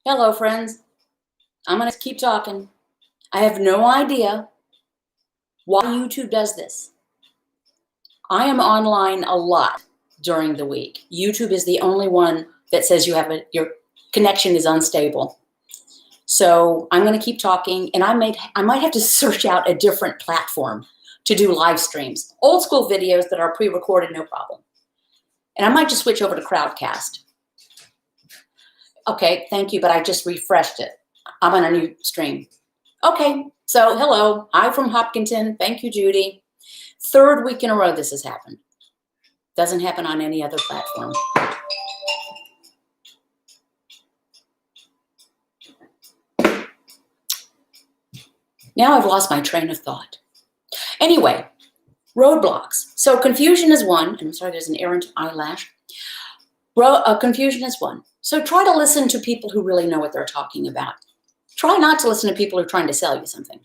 Hello, friends. I'm going to keep talking. I have no idea why YouTube does this. I am online a lot during the week. YouTube is the only one that says your connection is unstable. So I'm going to keep talking, and I might have to search out a different platform to do live streams. Old school videos that are pre-recorded, no problem. And I might just switch over to Crowdcast. Okay, thank you, but I just refreshed it. I'm on a new stream. Okay, so hello, I'm from Hopkinton. Thank you, Judy. Third week in a row this has happened. Doesn't happen on any other platform. Now I've lost my train of thought. Anyway, roadblocks. So confusion is one. And I'm sorry, there's an errant eyelash. Confusion is one. So try to listen to people who really know what they're talking about. Try not to listen to people who are trying to sell you something.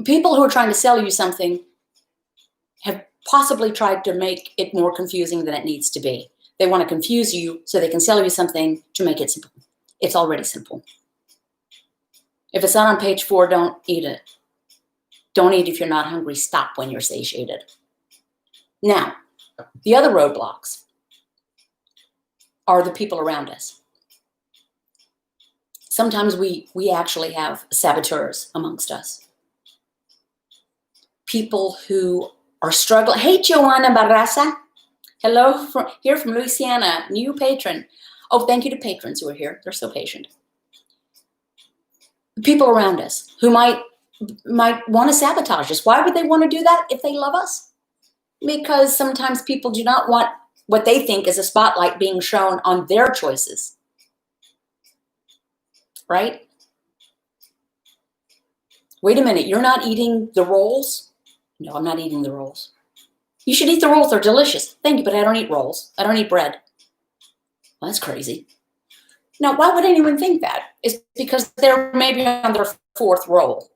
People who are trying to sell you something have possibly tried to make it more confusing than it needs to be. They want to confuse you so they can sell you something to make it simple. It's already simple. If it's not on page 4, don't eat it. Don't eat if you're not hungry. Stop when you're satiated. Now, the other roadblocks are the people around us. Sometimes we actually have saboteurs amongst us. People who are struggling. Hey, Joanna Barraza. Hello, here from Louisiana, new patron. Oh, thank you to patrons who are here. They're so patient. People around us who might want to sabotage us. Why would they want to do that if they love us? Because sometimes people do not want what they think is a spotlight being shown on their choices. Right? Wait a minute, you're not eating the rolls? No, I'm not eating the rolls. You should eat the rolls, they're delicious. Thank you, but I don't eat rolls. I don't eat bread. Well, that's crazy. Now, why would anyone think that? It's because they're maybe on their 4th roll.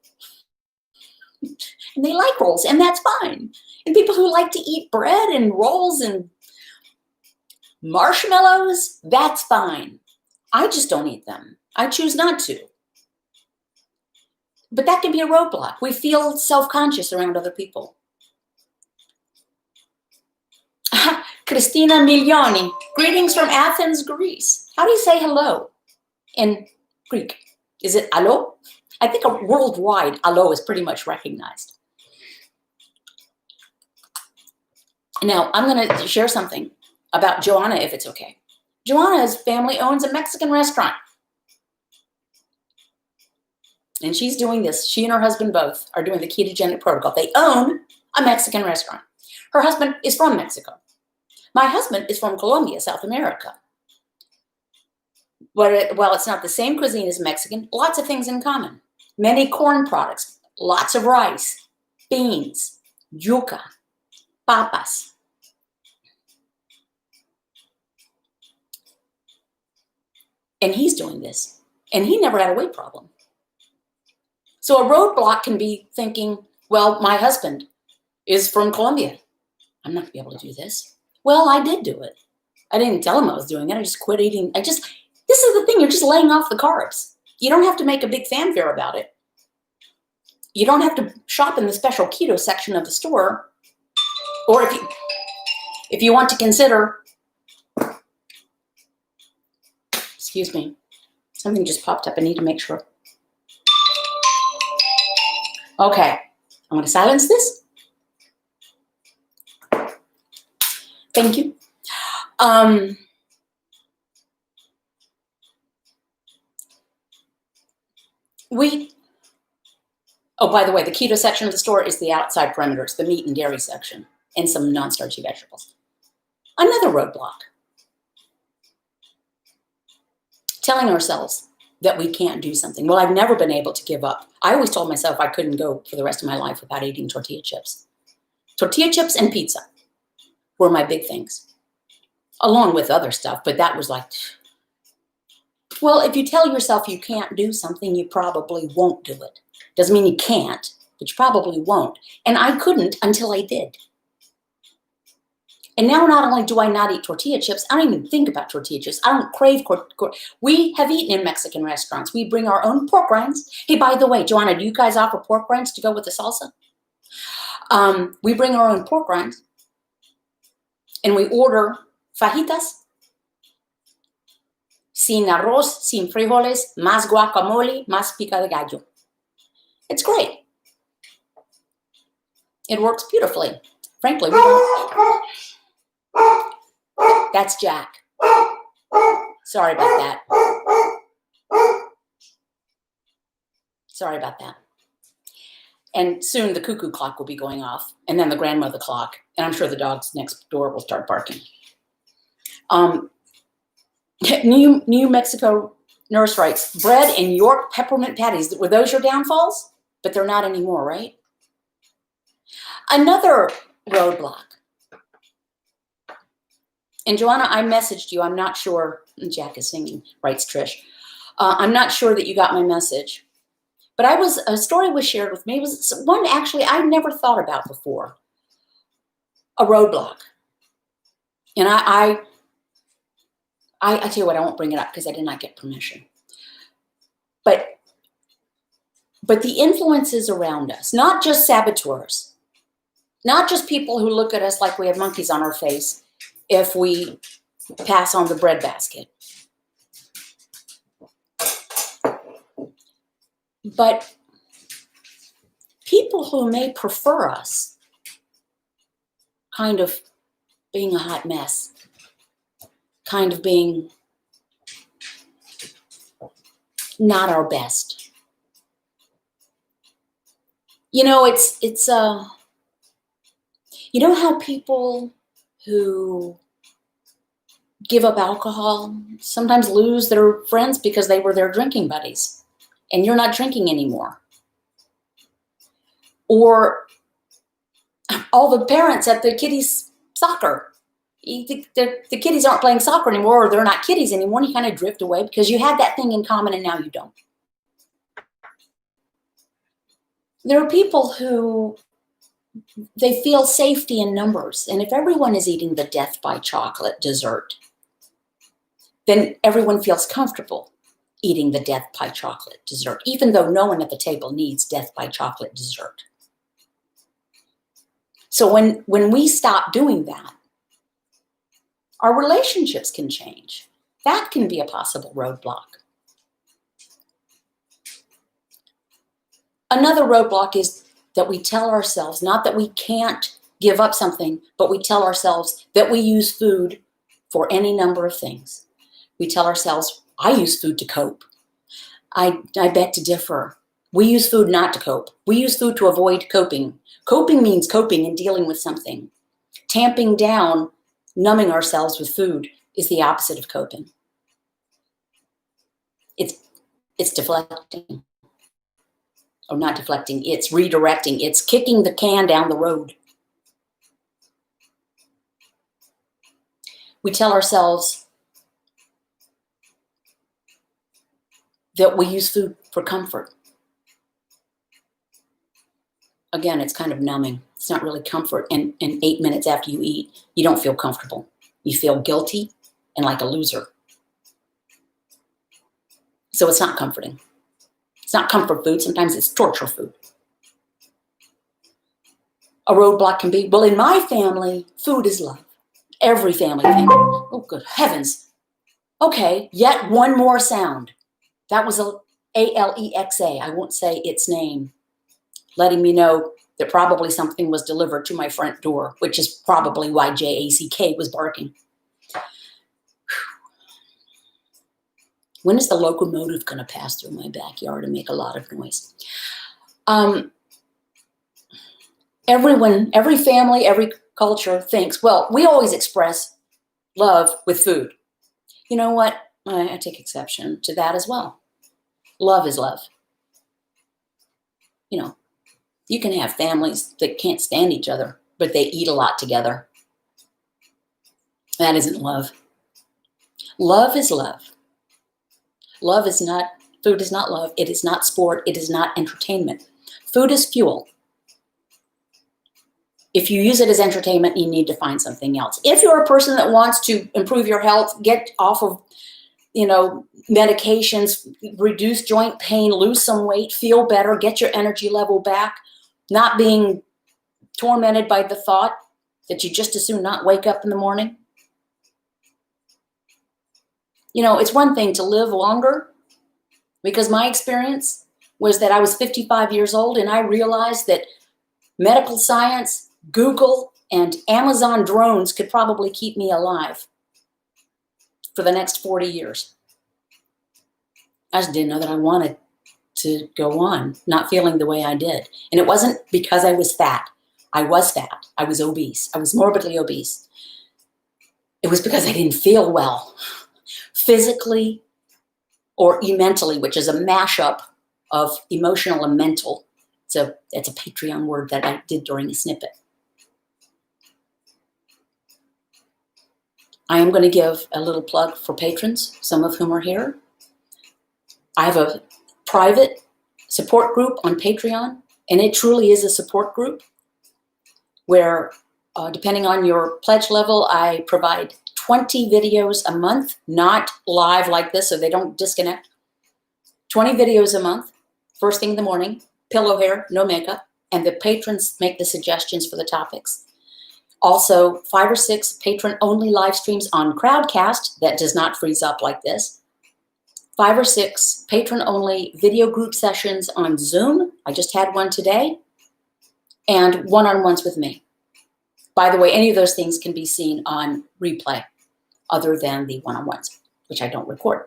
And they like rolls, and that's fine. And people who like to eat bread and rolls and marshmallows, that's fine. I just don't eat them. I choose not to. But that can be a roadblock. We feel self-conscious around other people. Christina Milioni, greetings from Athens, Greece. How do you say hello in Greek? Is it allo? I think worldwide, allo is pretty much recognized. Now, I'm going to share something about Joanna, if it's okay. Joanna's family owns a Mexican restaurant. And she's doing this. She and her husband both are doing the ketogenic protocol. They own a Mexican restaurant. Her husband is from Mexico. My husband is from Colombia, South America. But while it's not the same cuisine as Mexican, lots of things in common. Many corn products, lots of rice, beans, yuca, papas. And he's doing this. And he never had a weight problem. So a roadblock can be thinking, well, my husband is from Colombia. I'm not going to be able to do this. Well, I did do it. I didn't tell him I was doing it. I just quit eating. This is the thing. You're just laying off the carbs. You don't have to make a big fanfare about it. You don't have to shop in the special keto section of the store. Or if you want to consider, excuse me, something just popped up. I need to make sure. Okay, I'm going to silence this. Thank you. Oh, by the way, the keto section of the store is the outside perimeters, the meat and dairy section, and some non-starchy vegetables. Another roadblock. Telling ourselves that we can't do something. Well, I've never been able to give up. I always told myself I couldn't go for the rest of my life without eating tortilla chips. Tortilla chips and pizza were my big things, along with other stuff, but that was like, well, if you tell yourself you can't do something, you probably won't do it. Doesn't mean you can't, but you probably won't. And I couldn't until I did. And now not only do I not eat tortilla chips, I don't even think about tortilla chips. I don't crave We have eaten in Mexican restaurants. We bring our own pork rinds. Hey, by the way, Joanna, do you guys offer pork rinds to go with the salsa? We bring our own pork rinds, and we order fajitas, sin arroz, sin frijoles, más guacamole, más pica de gallo. It's great. It works beautifully. Frankly, we don't. That's Jack. Sorry about that. Sorry about that. And soon the cuckoo clock will be going off, and then the grandmother clock, and I'm sure the dogs next door will start barking. New Mexico nurse writes, bread and York peppermint patties. Were those your downfalls? But they're not anymore, right? Another roadblock. And Joanna, I messaged you. I'm not sure. Jack is singing, writes Trish. I'm not sure that you got my message. But a story was shared with me. It was one actually I never thought about before. A roadblock. And I tell you what, I won't bring it up because I did not get permission. But the influences around us, not just saboteurs, not just people who look at us like we have monkeys on our face if we pass on the bread basket. But people who may prefer us kind of being a hot mess, kind of being not our best. You know, it's you know how people who give up alcohol sometimes lose their friends because they were their drinking buddies and you're not drinking anymore. Or all the parents at the kiddies' soccer. The kiddies aren't playing soccer anymore, or they're not kiddies anymore, and you kind of drift away because you had that thing in common and now you don't. There are people who they feel safety in numbers, and if everyone is eating the death by chocolate dessert, then everyone feels comfortable eating the death by chocolate dessert, even though no one at the table needs death by chocolate dessert. So when we stop doing that, our relationships can change. That can be a possible roadblock. Another roadblock is that we tell ourselves, not that we can't give up something, but we tell ourselves that we use food for any number of things. We tell ourselves, I use food to cope. I beg to differ. We use food not to cope. We use food to avoid coping. Coping means coping and dealing with something. Tamping down, numbing ourselves with food is the opposite of coping. It's deflecting. Or not deflecting, it's redirecting. It's kicking the can down the road. We tell ourselves that we use food for comfort. Again, it's kind of numbing. It's not really comfort. And 8 minutes after you eat, you don't feel comfortable. You feel guilty and like a loser. So it's not comforting. It's not comfort food. Sometimes it's torture food. A roadblock can be, well, in my family, food is love. Every family thing. Oh, good heavens. Okay, yet one more sound. That was Alexa. I won't say its name. Letting me know that probably something was delivered to my front door, which is probably why JACK was barking. When is the locomotive going to pass through my backyard and make a lot of noise? Everyone, every family, every culture thinks, well, we always express love with food. You know what? I take exception to that as well. Love is love. You know, you can have families that can't stand each other, but they eat a lot together. That isn't love. Love is love. Love is not, food is not love. It is not sport. It is not entertainment. Food is fuel. If you use it as entertainment, you need to find something else. If you're a person that wants to improve your health, get off of, medications, reduce joint pain, lose some weight, feel better, get your energy level back, not being tormented by the thought that you just as soon not wake up in the morning. It's one thing to live longer, because my experience was that I was 55 years old and I realized that medical science, Google, and Amazon drones could probably keep me alive for the next 40 years. I just didn't know that I wanted to go on not feeling the way I did. And it wasn't because I was fat. I was fat. I was obese. I was morbidly obese. It was because I didn't feel well, physically or mentally, which is a mashup of emotional and mental. It's a Patreon word that I did during a snippet. I am going to give a little plug for patrons, some of whom are here. I have a private support group on Patreon, and it truly is a support group where, depending on your pledge level, I provide 20 videos a month, not live like this, so they don't disconnect. 20 videos a month, first thing in the morning, pillow hair, no makeup, and the patrons make the suggestions for the topics. Also, 5 or 6 patron-only live streams on Crowdcast that does not freeze up like this. 5 or 6 patron-only video group sessions on Zoom. I just had one today. And one-on-ones with me. By the way, any of those things can be seen on replay, other than the one-on-ones, which I don't record.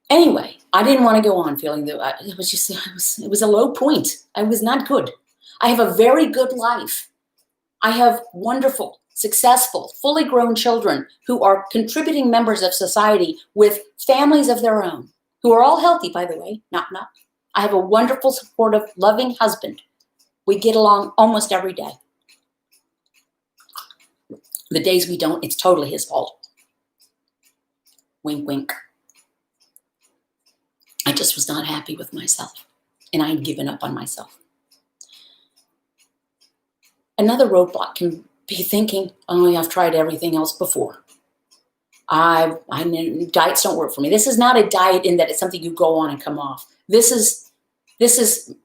Anyway, I didn't want to go on feeling that it was a low point. I was not good. I have a very good life. I have wonderful, successful, fully grown children who are contributing members of society with families of their own, who are all healthy, by the way, not. I have a wonderful, supportive, loving husband. We get along almost every day. The days we don't, it's totally his fault. Wink, wink. I just was not happy with myself, and I had given up on myself. Another roadblock can be thinking, oh, I've tried everything else before. Diets don't work for me. This is not a diet in that it's something you go on and come off. This is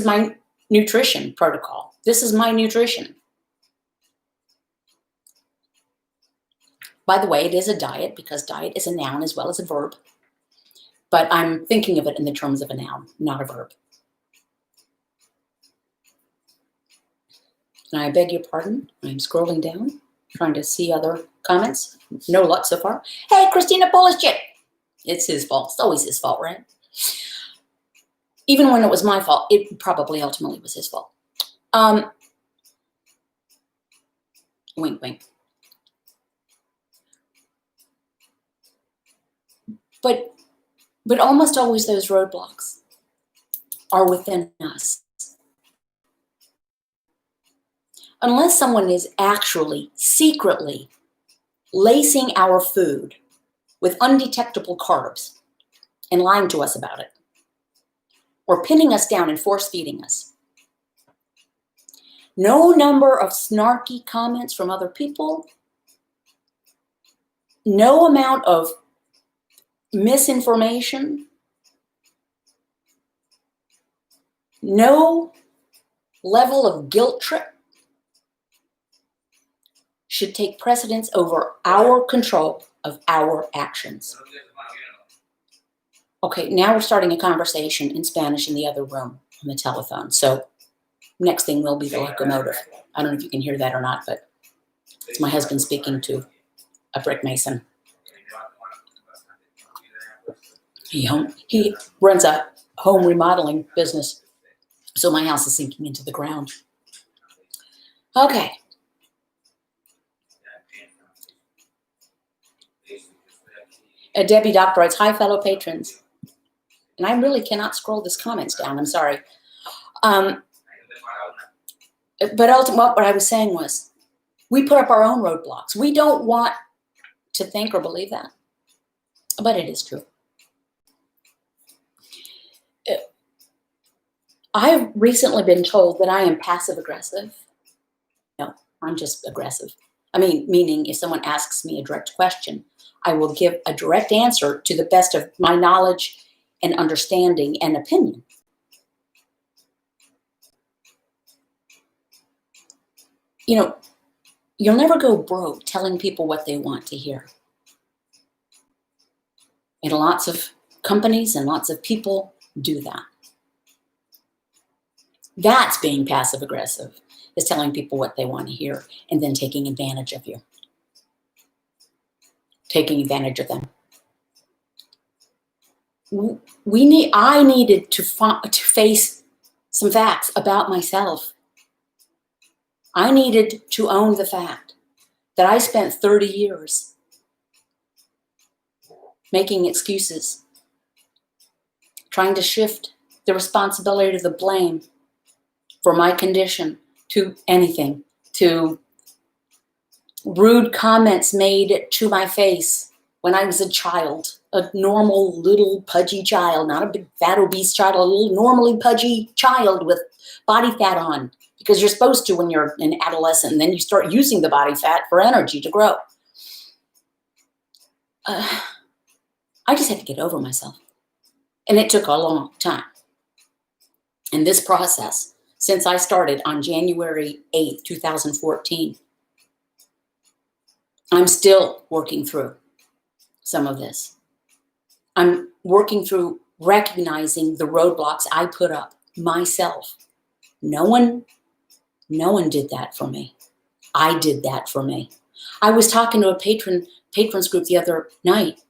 my nutrition protocol. This is my nutrition. By the way, it is a diet because diet is a noun as well as a verb. But I'm thinking of it in the terms of a noun, not a verb. And I beg your pardon. I'm scrolling down, trying to see other comments. No luck so far. Hey, Christina Polishchik. It's his fault. It's always his fault, right? Even when it was my fault, it probably ultimately was his fault. Wink, wink. But almost always those roadblocks are within us. Unless someone is actually, secretly lacing our food with undetectable carbs and lying to us about it, or pinning us down and force-feeding us. No number of snarky comments from other people, no amount of misinformation, no level of guilt trip should take precedence over our control of our actions. Okay, now we're starting a conversation in Spanish in the other room on the telephone. So next thing will be the locomotive. I don't know if you can hear that or not, but it's my husband speaking to a brick mason. He runs a home remodeling business, so my house is sinking into the ground. Okay. Debbie Doctor writes, hi, fellow patrons. And I really cannot scroll this comments down. I'm sorry. But ultimately, what I was saying was, we put up our own roadblocks. We don't want to think or believe that, but it is true. I've recently been told that I am passive aggressive. No, I'm just aggressive. I mean, meaning if someone asks me a direct question, I will give a direct answer to the best of my knowledge and understanding and opinion. You know, you'll never go broke telling people what they want to hear. And lots of companies and lots of people do that. That's being passive aggressive, is telling people what they want to hear and then taking advantage of you. Taking advantage of them. I needed to face some facts about myself. I needed to own the fact that I spent 30 years making excuses, trying to shift the responsibility to the blame for my condition to anything, to rude comments made to my face when I was a child, a normal little pudgy child, not a big fat obese child, a little normally pudgy child with body fat on, because you're supposed to when you're an adolescent, and then you start using the body fat for energy to grow. I just had to get over myself. And it took a long time. And this process, since I started on January 8th, 2014, I'm still working through some of this. I'm working through recognizing the roadblocks I put up myself. No one did that for me. I did that for me. I was talking to a patrons group the other night,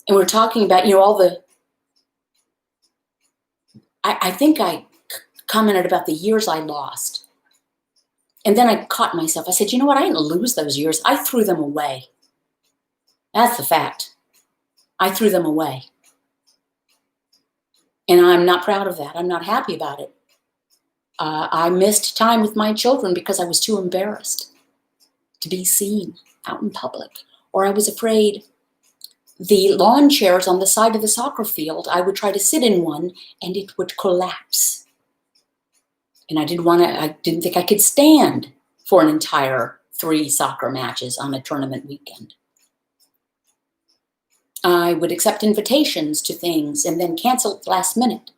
and we were talking about, all the, I think I commented about the years I lost. And then I caught myself. I said, you know what? I didn't lose those years. I threw them away. That's the fact. I threw them away. And I'm not proud of that. I'm not happy about it. I missed time with my children because I was too embarrassed to be seen out in public. Or I was afraid the lawn chairs on the side of the soccer field, I would try to sit in one and it would collapse. And I didn't think I could stand for an entire 3 soccer matches on a tournament weekend. I would accept invitations to things and then cancel at the last minute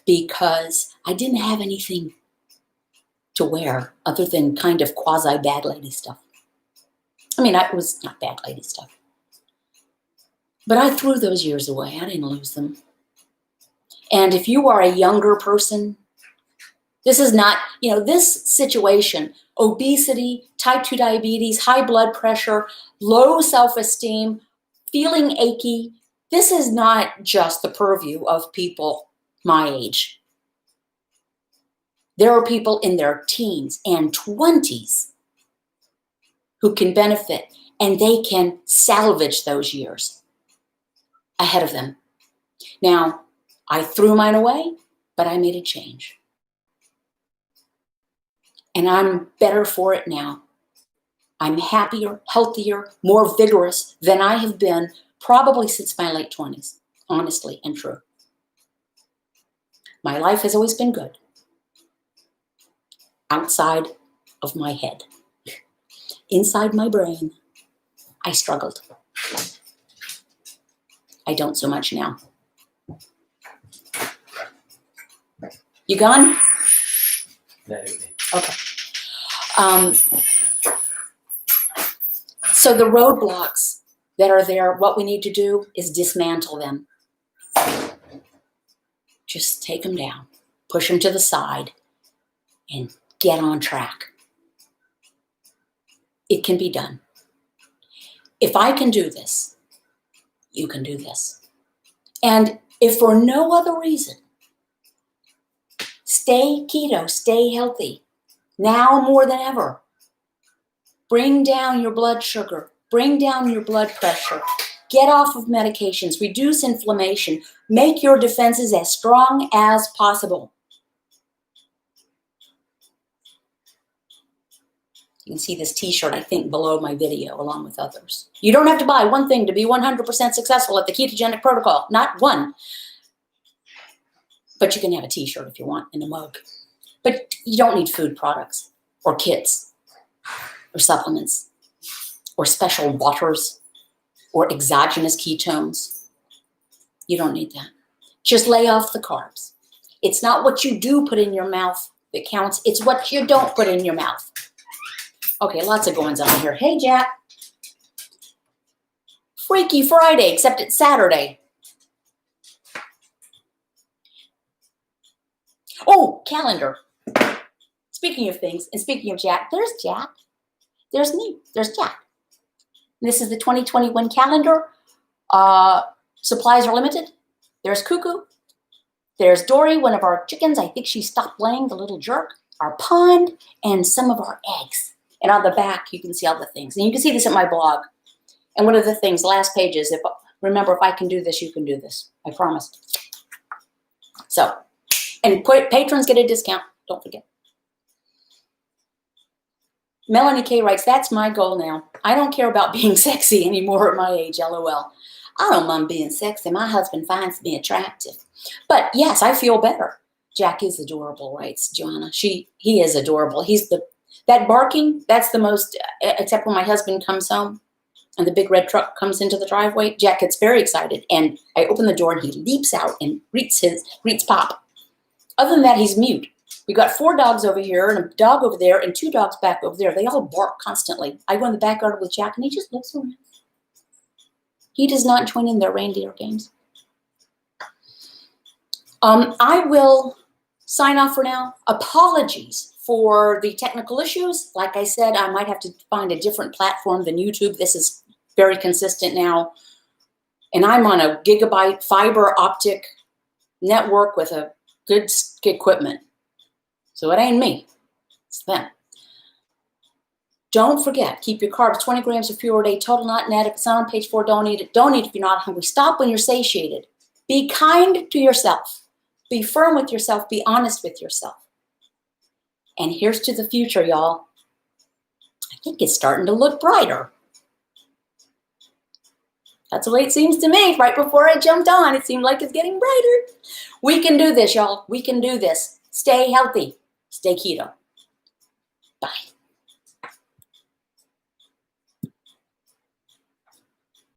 because I didn't have anything to wear other than kind of quasi bad lady stuff. I mean, it was not bad lady stuff. But I threw those years away. I didn't lose them. And if you are a younger person, this is not, this situation, obesity, type 2 diabetes, high blood pressure, low self-esteem, feeling achy, this is not just the purview of people my age. There are people in their teens and 20s who can benefit, and they can salvage those years ahead of them. Now, I threw mine away, but I made a change. And I'm better for it now. I'm happier, healthier, more vigorous than I have been probably since my late 20s, honestly and true. My life has always been good. Outside of my head. Inside my brain, I struggled. I don't so much now. You gone? Okay. So the roadblocks that are there, what we need to do is dismantle them. Just take them down, push them to the side, and get on track. It can be done. If I can do this, you can do this. And if for no other reason, stay keto, stay healthy. Now more than ever. Bring down your blood sugar. Bring down your blood pressure. Get off of medications. Reduce inflammation. Make your defenses as strong as possible. You can see this t-shirt, I think, below my video, along with others. You don't have to buy one thing to be 100% successful at the ketogenic protocol. Not one. But you can have a t-shirt if you want in a mug. But you don't need food products or kits or supplements or special waters or exogenous ketones. You don't need that. Just lay off the carbs. It's not what you do put in your mouth that counts. It's what you don't put in your mouth. Okay, lots of goings on here. Hey, Jack. Freaky Friday, except it's Saturday. Oh, calendar. Speaking of things, and speaking of Jack, there's Jack. There's me. There's Jack. This is the 2021 calendar. Supplies are limited. There's Cuckoo. There's Dory, one of our chickens. I think she stopped laying, the little jerk. Our pond, and some of our eggs. And on the back, you can see all the things. And you can see this at my blog. And one of the things, last pages, remember, if I can do this, you can do this. I promise. So, and patrons get a discount. Don't forget. Melanie K writes, that's my goal now. I don't care about being sexy anymore at my age, LOL. I don't mind being sexy. My husband finds me attractive. But yes, I feel better. Jack is adorable, writes Joanna. He is adorable. That barking, that's the most, except when my husband comes home and the big red truck comes into the driveway, Jack gets very excited. And I open the door and he leaps out and greets Pop. Other than that, he's mute. We've got 4 dogs over here and a dog over there and 2 dogs back over there. They all bark constantly. I go in the backyard with Jack and he just looks around. He does not join in their reindeer games. I will sign off for now. Apologies for the technical issues. Like I said, I might have to find a different platform than YouTube. This is very consistent now. And I'm on a gigabyte fiber optic network with a good equipment. So it ain't me, it's them. Don't forget, keep your carbs 20 grams or fewer a day, total not net. If it's not on page 4, don't eat it. Don't eat if you're not hungry. Stop when you're satiated. Be kind to yourself. Be firm with yourself. Be honest with yourself. And here's to the future, y'all. I think it's starting to look brighter. That's the way it seems to me. Right before I jumped on, it seemed like it's getting brighter. We can do this, y'all. We can do this. Stay healthy. Stay keto. Bye.